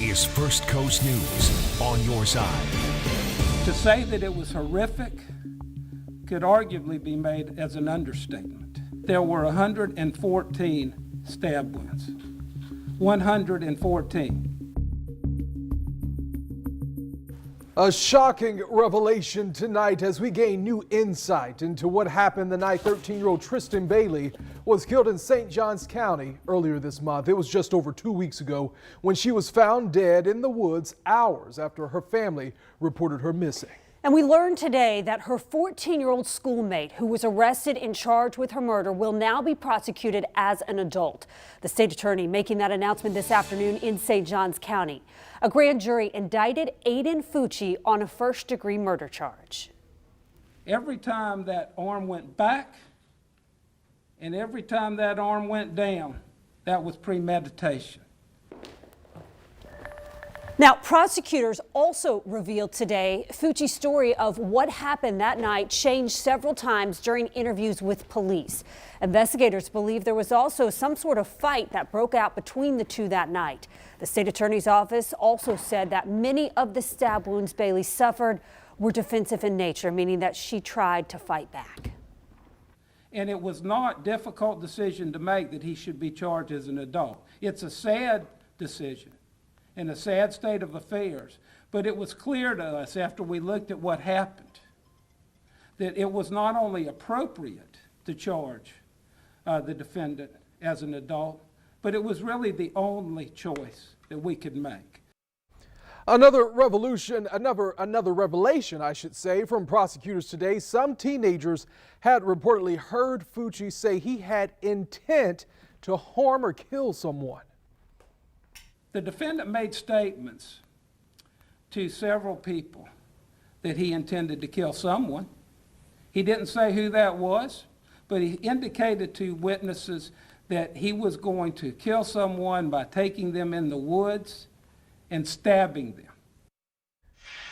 is First Coast News on your side. To say that it was horrific could arguably be made as an understatement. There were 114 stab wounds. 114. A shocking revelation tonight as we gain new insight into what happened the night 13-year-old Tristan Bailey was killed in St. Johns County earlier this month. It was just over 2 weeks ago when she was found dead in the woods hours after her family reported her missing. And we learned today that her 14-year-old schoolmate who was arrested and charged with her murder will now be prosecuted as an adult. The state attorney making that announcement this afternoon in St. Johns County. A grand jury indicted Aiden Fucci on a first-degree murder charge. Every time that arm went back and every time that arm went down, that was premeditation. Now, prosecutors also revealed today Fucci's story of what happened that night changed several times during interviews with police. Investigators believe there was also some sort of fight that broke out between the two that night. The state attorney's office also said that many of the stab wounds Bailey suffered were defensive in nature, meaning that she tried to fight back. And it was not a difficult decision to make that he should be charged as an adult. It's a sad decision in a sad state of affairs, but it was clear to us after we looked at what happened that it was not only appropriate to charge the defendant as an adult, but it was really the only choice that we could make. Another revelation, I should say, from prosecutors today. Some teenagers had reportedly heard Fucci say he had intent to harm or kill someone. The defendant made statements to several people that he intended to kill someone. He didn't say who that was, but he indicated to witnesses that he was going to kill someone by taking them in the woods and stabbing them.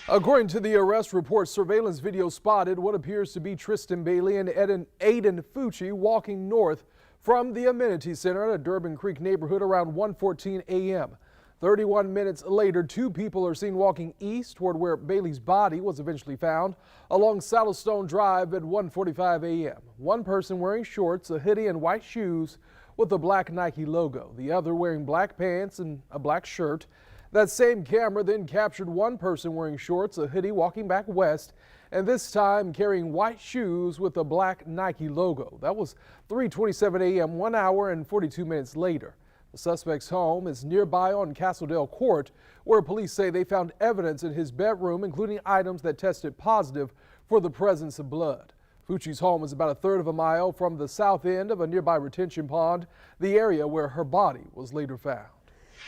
According to the arrest report, surveillance video spotted what appears to be Tristan Bailey and Aiden Fucci walking north from the amenity center at a Durbin Creek neighborhood around 1:14 a.m. 31 minutes later, two people are seen walking east toward where Bailey's body was eventually found along Saddlestone Drive at 1:45 a.m. One person wearing shorts, a hoodie, and white shoes with a black Nike logo. The other wearing black pants and a black shirt. That same camera then captured one person wearing shorts, a hoodie, walking back west, and this time carrying white shoes with a black Nike logo. That was 3:27 a.m., 1 hour and 42 minutes later. The suspect's home is nearby on Castledale Court, where police say they found evidence in his bedroom, including items that tested positive for the presence of blood. Fucci's home is about a third of a mile from the south end of a nearby retention pond, the area where her body was later found.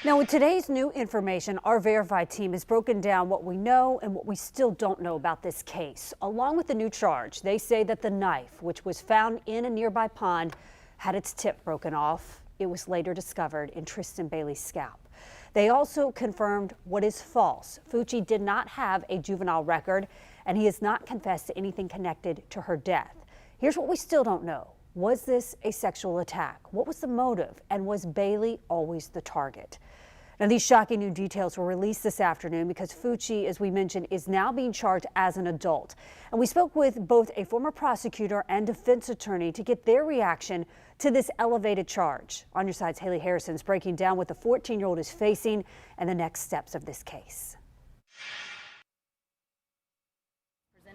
Now, with today's new information, our Verified team has broken down what we know and what we still don't know about this case. Along with the new charge, they say that the knife, which was found in a nearby pond, had its tip broken off. It was later discovered in Tristan Bailey's scalp. They also confirmed what is false. Fucci did not have a juvenile record, and he has not confessed to anything connected to her death. Here's what we still don't know. Was this a sexual attack? What was the motive? And was Bailey always the target? Now, these shocking new details were released this afternoon because Fucci, as we mentioned, is now being charged as an adult. And we spoke with both a former prosecutor and defense attorney to get their reaction to this elevated charge. On your side's Haley Harrison's breaking down what the 14-year-old is facing and the next steps of this case.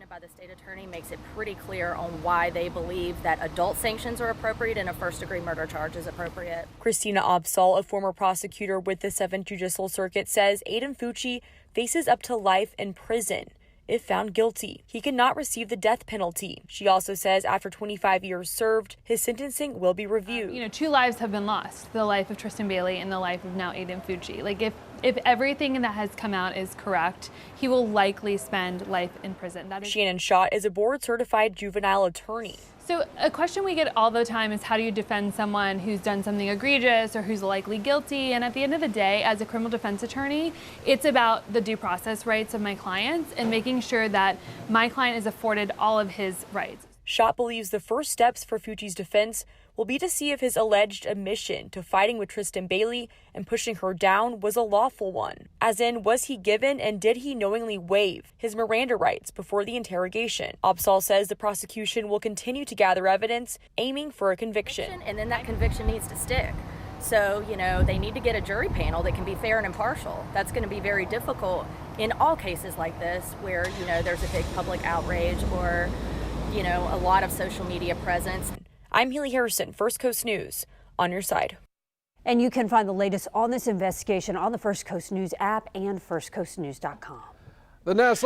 By the state attorney makes it pretty clear on why they believe that adult sanctions are appropriate and a first-degree murder charge is appropriate. Christina Obsal, a former prosecutor with the 7th Judicial Circuit, says Aiden Fucci faces up to life in prison if found guilty. He cannot receive the death penalty. She also says after 25 years served, his sentencing will be reviewed. 2 lives have been lost, the life of Tristan Bailey and the life of now Aiden Fucci. Like if everything that has come out is correct, he will likely spend life in prison. Shannon Schott is a board-certified juvenile attorney. So a question we get all the time is how do you defend someone who's done something egregious or who's likely guilty? And at the end of the day, as a criminal defense attorney, it's about the due process rights of my clients and making sure that my client is afforded all of his rights. Schott believes the first steps for Fucci's defense will be to see if his alleged admission to fighting with Tristan Bailey and pushing her down was a lawful one. As in, was he given and did he knowingly waive his Miranda rights before the interrogation? Opsahl says the prosecution will continue to gather evidence, aiming for a conviction. And then that conviction needs to stick. So, they need to get a jury panel that can be fair and impartial. That's going to be very difficult in all cases like this where, there's a big public outrage or, a lot of social media presence. I'm Haley Harrison, First Coast News, on your side. And you can find the latest on this investigation on the First Coast News app and firstcoastnews.com. The Nassau